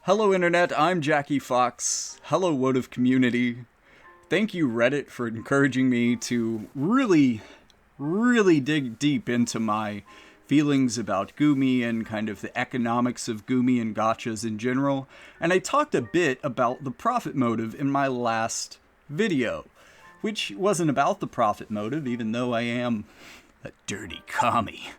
Hello Internet, I'm Jackie Fox. Hello Wotive community. Thank you Reddit for encouraging me to really dig deep into my feelings about Gumi and kind of the economics of Gumi and gachas in general. And I talked a bit about the profit motive in my last video, which wasn't about the profit motive, even though I am a dirty commie.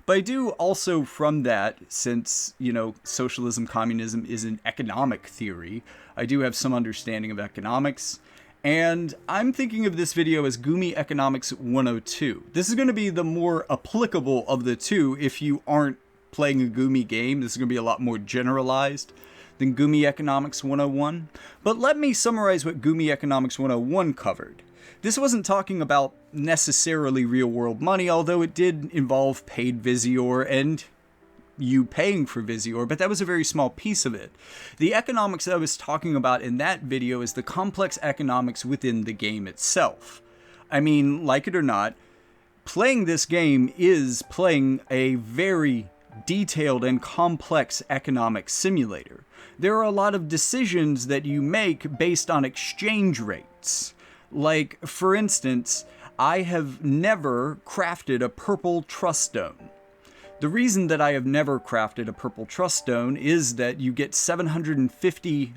But I do also from that, since, socialism, communism is an economic theory, I do have some understanding of economics. And I'm thinking of this video as Gumi Economics 102. This is going to be the more applicable of the two if you aren't playing a Gumi game. This is going to be a lot more generalized than Gumi Economics 101. But let me summarize what Gumi Economics 101 covered. This wasn't talking about necessarily real-world money, although it did involve paid Visior and you paying for Visior, but that was a very small piece of it. The economics that I was talking about in that video is the complex economics within the game itself. I mean, like it or not, playing this game is playing a very detailed and complex economic simulator. There are a lot of decisions that you make based on exchange rates. Like, for instance, I have never crafted a purple trust stone. The reason that I have never crafted a purple trust stone is that you get 750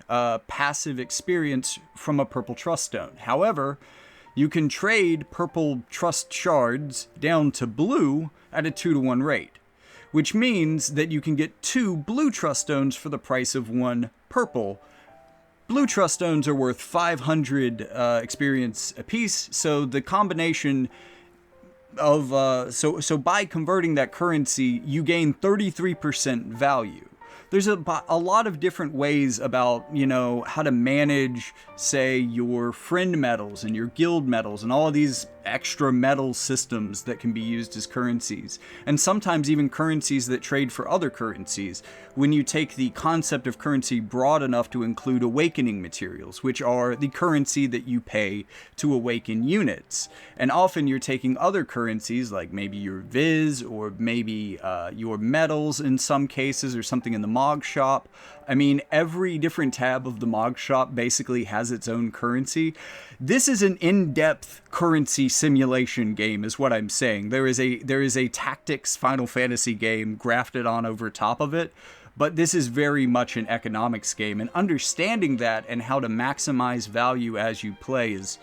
passive experience from a purple trust stone. However, you can trade purple trust shards down to blue at a 2-to-1 rate, which means that you can get 2 blue trust stones for the price of 1 purple. Blue trust stones are worth 500 experience apiece, so the combination of so by converting that currency, you gain 33% value. There's a lot of different ways about, how to manage, say, your friend medals and your guild medals and all of these extra medal systems that can be used as currencies. And sometimes even currencies that trade for other currencies. When you take the concept of currency broad enough to include awakening materials, which are the currency that you pay to awaken units. And often you're taking other currencies, like maybe your Viz, or maybe your medals in some cases, or something in the Mog shop. I mean, every different tab of the Mog shop basically has its own currency. This is an in-depth currency simulation game, is what I'm saying. There is a tactics Final Fantasy game grafted on over top of it, but this is very much an economics game, and understanding that and how to maximize value as you play is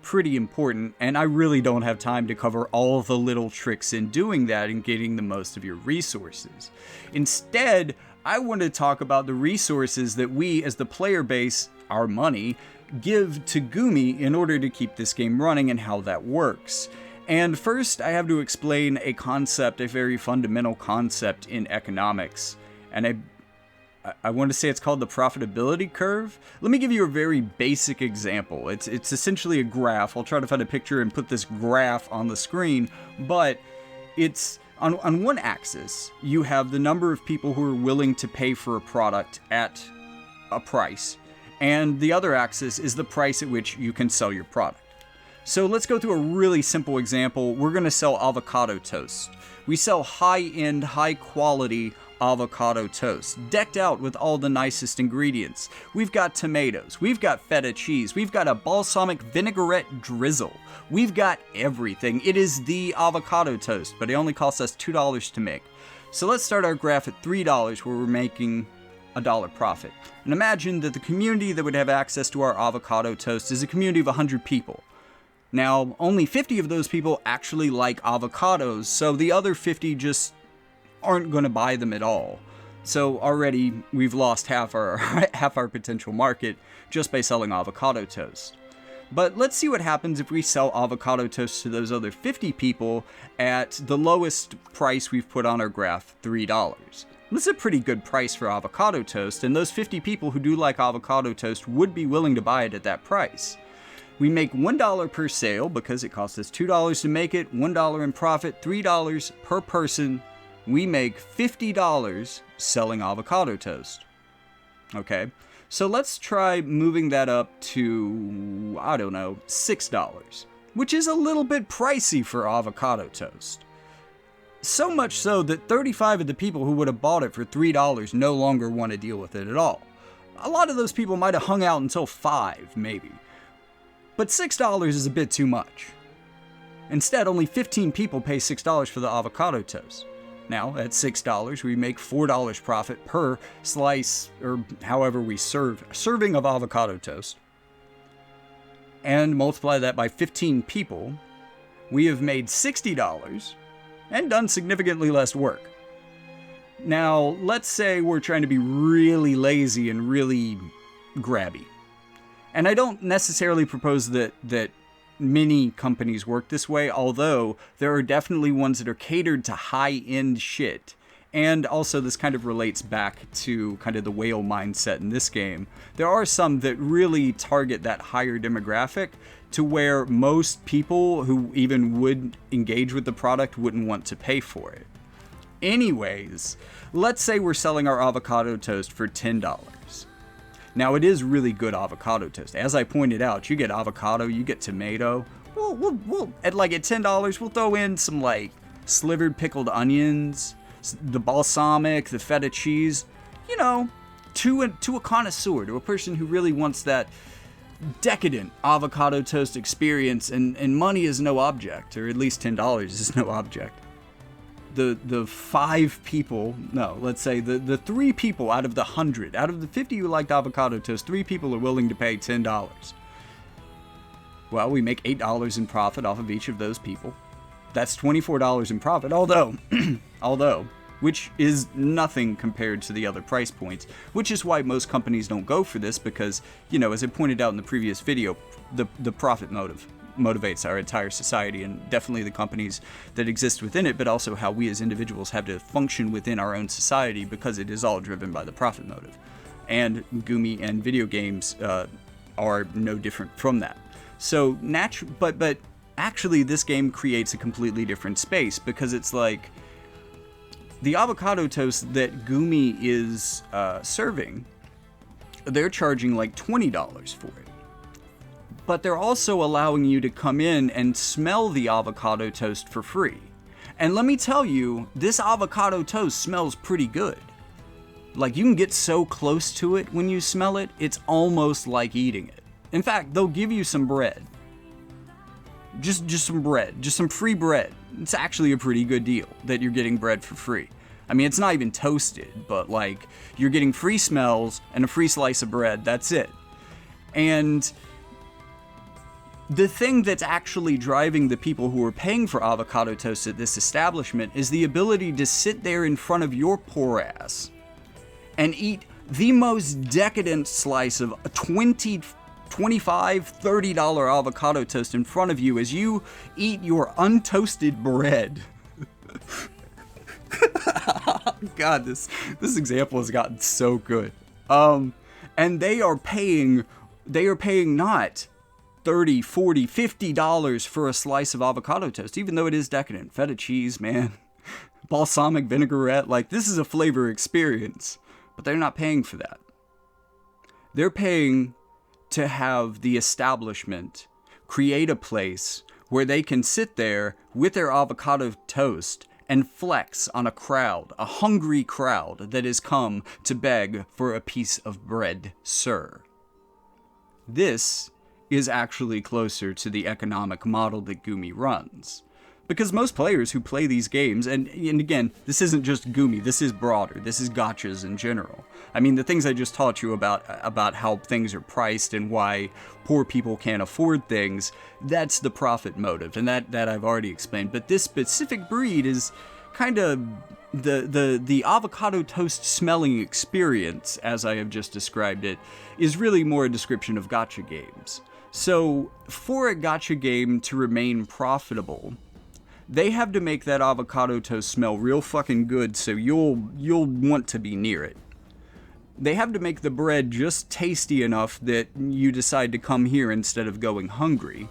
pretty important, and I really don't have time to cover all the little tricks in doing that and getting the most of your resources. Instead, I want to talk about the resources that we, as the player base, our money, give to Gumi in order to keep this game running and how that works. And first, I have to explain a concept, a very fundamental concept in economics. And I want to say it's called the profitability curve. Let me give you a very basic example. It's essentially a graph. I'll try to find a picture and put this graph on the screen, but it's on one axis, you have the number of people who are willing to pay for a product at a price, and the other axis is the price at which you can sell your product. So let's go through a really simple example. We're going to sell avocado toast. We sell high-end, high-quality avocado toast, decked out with all the nicest ingredients. We've got tomatoes, we've got feta cheese, we've got a balsamic vinaigrette drizzle. We've got everything. It is the avocado toast, but it only costs us $2 to make. So let's start our graph at $3 where we're making $1 profit. And imagine that the community that would have access to our avocado toast is a community of 100 people. Now, only 50 of those people actually like avocados, so the other 50 just aren't going to buy them at all. So already we've lost half our potential market just by selling avocado toast. But let's see what happens if we sell avocado toast to those other 50 people at the lowest price we've put on our graph, $3. This is a pretty good price for avocado toast, and those 50 people who do like avocado toast would be willing to buy it at that price. We make $1 per sale because it costs us $2 to make it, $1 in profit, $3 per person. We make $50 selling avocado toast. Okay, so let's try moving that up to, I don't know, $6, which is a little bit pricey for avocado toast. So much so that 35 of the people who would have bought it for $3 no longer want to deal with it at all. A lot of those people might have hung out until 5, maybe. But $6 is a bit too much. Instead, only 15 people pay $6 for the avocado toast. Now, at $6, we make $4 profit per slice, or however we serving of avocado toast. And multiply that by 15 people, we have made $60 and done significantly less work. Now, let's say we're trying to be really lazy and really grabby. And I don't necessarily propose that many companies work this way, although there are definitely ones that are catered to high-end shit. And also this kind of relates back to kind of the whale mindset in this game. There are some that really target that higher demographic to where most people who even would engage with the product wouldn't want to pay for it. Anyways, let's say we're selling our avocado toast for $10. Now, it is really good avocado toast. As I pointed out, you get avocado, you get tomato. We'll at $10, we'll throw in some like slivered pickled onions, the balsamic, the feta cheese. You know, to a connoisseur, to a person who really wants that decadent avocado toast experience, and money is no object, or at least $10 is no object. The 5 people, no, let's say the 3 people out of the 100, out of the 50 who liked avocado toast, 3 people are willing to pay $10. Well, we make $8 in profit off of each of those people. That's $24 in profit, although, which is nothing compared to the other price points, which is why most companies don't go for this, because, you know, as I pointed out in the previous video, the profit motive motivates our entire society, and definitely the companies that exist within it, but also how we as individuals have to function within our own society, because it is all driven by the profit motive. And Gumi and video games are no different from that. So but actually this game creates a completely different space, because it's like the avocado toast that Gumi is serving, they're charging like $20 for it. But they're also allowing you to come in and smell the avocado toast for free. And let me tell you, this avocado toast smells pretty good. Like, you can get so close to it when you smell it, it's almost like eating it. In fact, they'll give you some bread. Just some bread, just some free bread. It's actually a pretty good deal that you're getting bread for free. I mean, it's not even toasted, but like, you're getting free smells and a free slice of bread, that's it. And the thing that's actually driving the people who are paying for avocado toast at this establishment is the ability to sit there in front of your poor ass and eat the most decadent slice of a $20, $25, $30 avocado toast in front of you as you eat your untoasted bread. God, this example has gotten so good. And they are paying not $30, $40, $50 for a slice of avocado toast, even though it is decadent. Feta cheese, man. Balsamic vinaigrette, like, this is a flavor experience. But they're not paying for that. They're paying to have the establishment create a place where they can sit there with their avocado toast and flex on a crowd, a hungry crowd that has come to beg for a piece of bread, sir. This is actually closer to the economic model that Gumi runs. Because most players who play these games, and again, this isn't just Gumi, this is broader, this is gachas in general. I mean, the things I just taught you about how things are priced and why poor people can't afford things, that's the profit motive, and that I've already explained. But this specific breed is kind of the avocado toast smelling experience, as I have just described it, is really more a description of gacha games. So, for a gacha game to remain profitable, they have to make that avocado toast smell real fucking good so you'll want to be near it. They have to make the bread just tasty enough that you decide to come here instead of going hungry.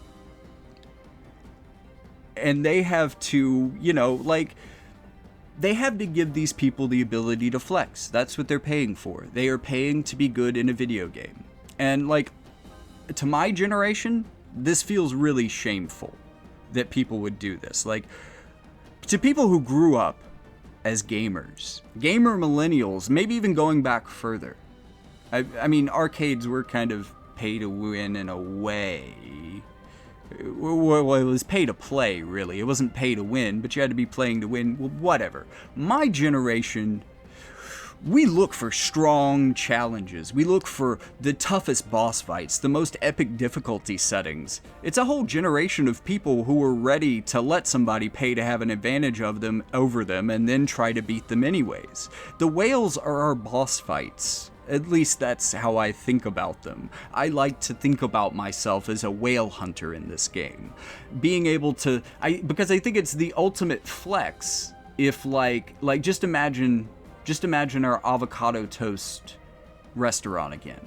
And they have to, they have to give these people the ability to flex. That's what they're paying for. They are paying to be good in a video game. And to my generation, this feels really shameful that people would do this. to people who grew up as gamers, gamer millennials, maybe even going back further. I mean, arcades were kind of pay to win in a way. Well, it was pay to play, really. It wasn't pay to win, but you had to be playing to win. Well, whatever. My generation, we look for strong challenges. We look for the toughest boss fights, the most epic difficulty settings. It's a whole generation of people who are ready to let somebody pay to have an advantage of them over them and then try to beat them anyways. The whales are our boss fights. At least that's how I think about them. I like to think about myself as a whale hunter in this game. Being able to, because I think it's the ultimate flex if like just imagine our Avocado Toast restaurant again.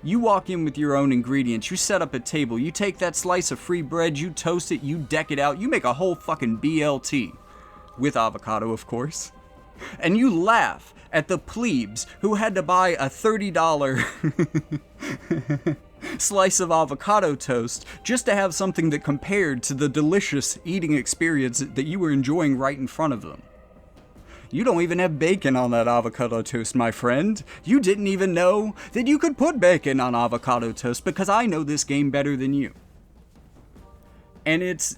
You walk in with your own ingredients, you set up a table, you take that slice of free bread, you toast it, you deck it out, you make a whole fucking BLT. With avocado, of course. And you laugh at the plebes who had to buy a $30 slice of avocado toast just to have something that compared to the delicious eating experience that you were enjoying right in front of them. You don't even have bacon on that avocado toast, my friend. You didn't even know that you could put bacon on avocado toast because I know this game better than you. And it's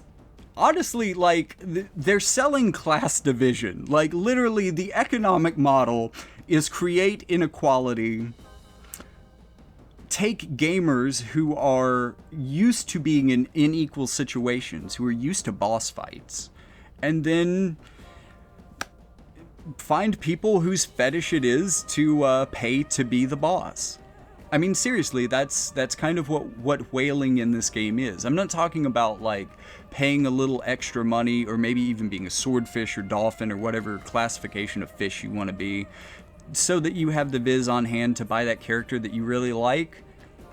honestly, like, they're selling class division. Like, literally, the economic model is create inequality, take gamers who are used to being in unequal situations, who are used to boss fights, and then find people whose fetish it is to pay to be the boss. I mean, seriously, that's kind of what whaling in this game is. I'm not talking about, like, paying a little extra money or maybe even being a swordfish or dolphin or whatever classification of fish you want to be so that you have the viz on hand to buy that character that you really like.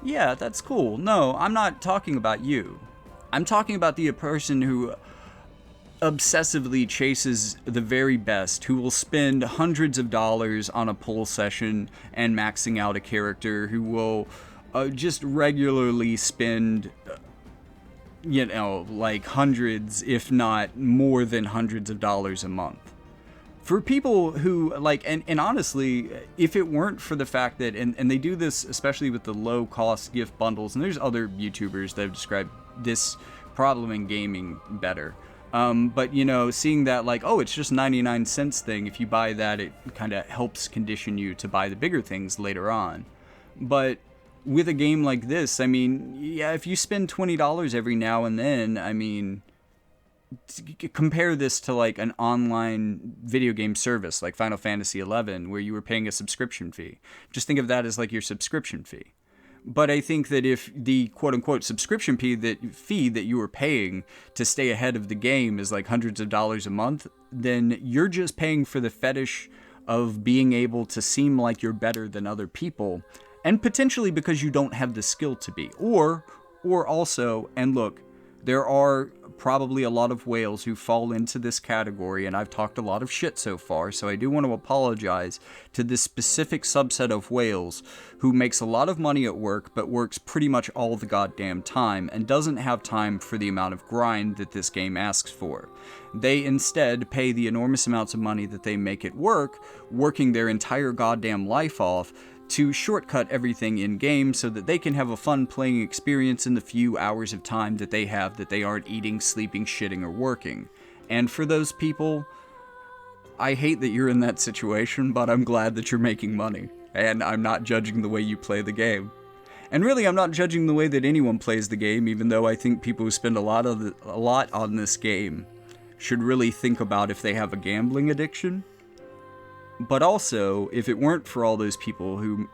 Yeah, that's cool. No, I'm not talking about you. I'm talking about the person who obsessively chases the very best, who will spend hundreds of dollars on a pull session and maxing out a character, who will just regularly spend, like hundreds, if not more than hundreds of dollars a month. For people who, like, and honestly, if it weren't for the fact that, and they do this especially with the low-cost gift bundles, and there's other YouTubers that have described this problem in gaming better. But, seeing that, like, oh, it's just 99 cents thing. If you buy that, it kind of helps condition you to buy the bigger things later on. But with a game like this, I mean, yeah, if you spend $20 every now and then, I mean, compare this to, like, an online video game service like Final Fantasy XI, where you were paying a subscription fee. Just think of that as, like, your subscription fee. But I think that if the quote-unquote subscription fee that you were paying to stay ahead of the game is like hundreds of dollars a month, then you're just paying for the fetish of being able to seem like you're better than other people, and potentially because you don't have the skill to be. Or also, and look, there are probably a lot of whales who fall into this category, and I've talked a lot of shit so far, so I do want to apologize to this specific subset of whales who makes a lot of money at work, but works pretty much all the goddamn time, and doesn't have time for the amount of grind that this game asks for. They instead pay the enormous amounts of money that they make at work, working their entire goddamn life off, to shortcut everything in-game so that they can have a fun playing experience in the few hours of time that they have that they aren't eating, sleeping, shitting, or working. And for those people, I hate that you're in that situation, but I'm glad that you're making money. And I'm not judging the way you play the game. And really, I'm not judging the way that anyone plays the game, even though I think people who spend a lot on this game should really think about if they have a gambling addiction. But also, if it weren't for all those people who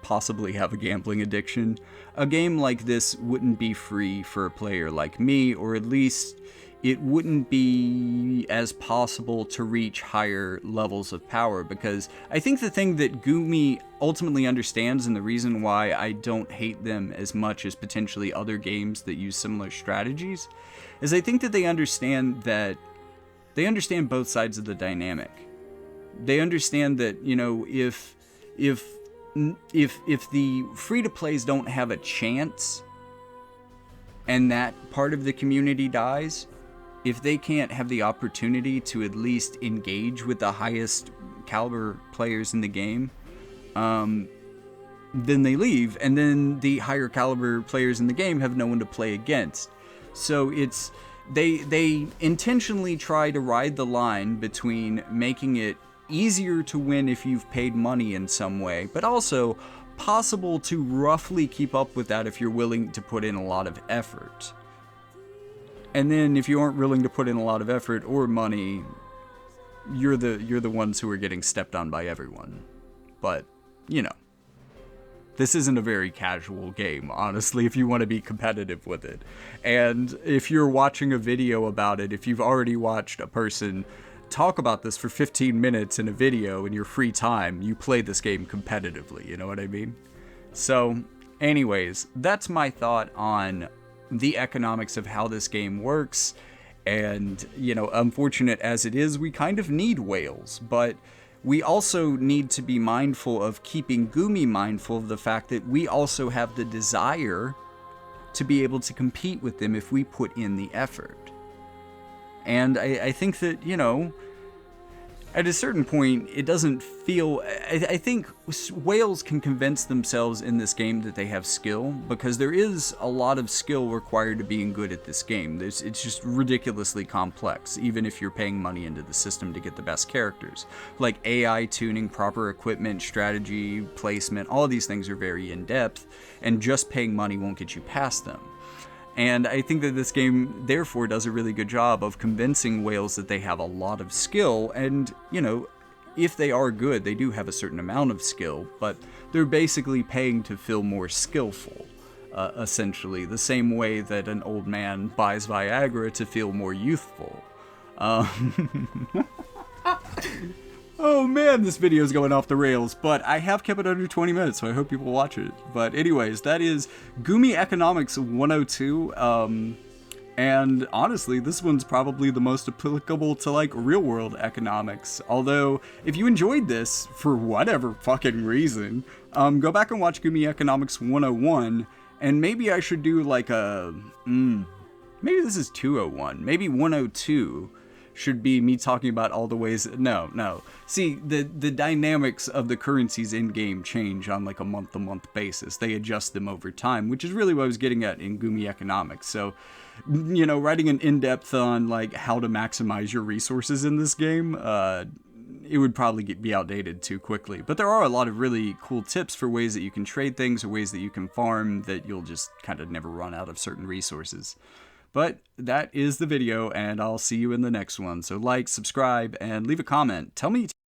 possibly have a gambling addiction, a game like this wouldn't be free for a player like me, or at least it wouldn't be as possible to reach higher levels of power, because I think the thing that Gumi ultimately understands, and the reason why I don't hate them as much as potentially other games that use similar strategies, is I think that they understand both sides of the dynamic. They understand that, if the free-to-plays don't have a chance, and that part of the community dies, if they can't have the opportunity to at least engage with the highest caliber players in the game, then they leave, and then the higher caliber players in the game have no one to play against. So it's they intentionally try to ride the line between making it easier to win if you've paid money in some way, but also possible to roughly keep up with that if you're willing to put in a lot of effort. And then if you aren't willing to put in a lot of effort or money, you're the ones who are getting stepped on by everyone. But, you know, this isn't a very casual game, honestly, if you want to be competitive with it. And if you're watching a video about it, if you've already watched a person talk about this for 15 minutes in a video in your free time, you play this game competitively, you know what I mean? So, anyways, that's my thought on the economics of how this game works. And, you know, unfortunate as it is, we kind of need whales, but we also need to be mindful of keeping Gumi mindful of the fact that we also have the desire to be able to compete with them if we put in the effort. And I think that, you know, at a certain point, it doesn't feel... I think whales can convince themselves in this game that they have skill, because there is a lot of skill required to being good at this game. It's just ridiculously complex, even if you're paying money into the system to get the best characters. Like AI tuning, proper equipment, strategy, placement, all of these things are very in-depth, and just paying money won't get you past them. And I think that this game, therefore, does a really good job of convincing whales that they have a lot of skill. And, you know, if they are good, they do have a certain amount of skill, but they're basically paying to feel more skillful, essentially. The same way that an old man buys Viagra to feel more youthful. Oh man, this video is going off the rails, but I have kept it under 20 minutes, so I hope people watch it. But anyways, that is Gumi Economics 102, and honestly, this one's probably the most applicable to, like, real-world economics. Although, if you enjoyed this, for whatever fucking reason, go back and watch Gumi Economics 101, and maybe I should do, like, maybe this is 201, maybe 102, should be me talking about all the ways... No. See, the dynamics of the currencies in-game change on like a month-to-month basis. They adjust them over time, which is really what I was getting at in Gumi Economics. So, you know, writing an in-depth on like how to maximize your resources in this game, it would probably be outdated too quickly. But there are a lot of really cool tips for ways that you can trade things or ways that you can farm that you'll just kind of never run out of certain resources. But that is the video, and I'll see you in the next one. So like, subscribe, and leave a comment. Tell me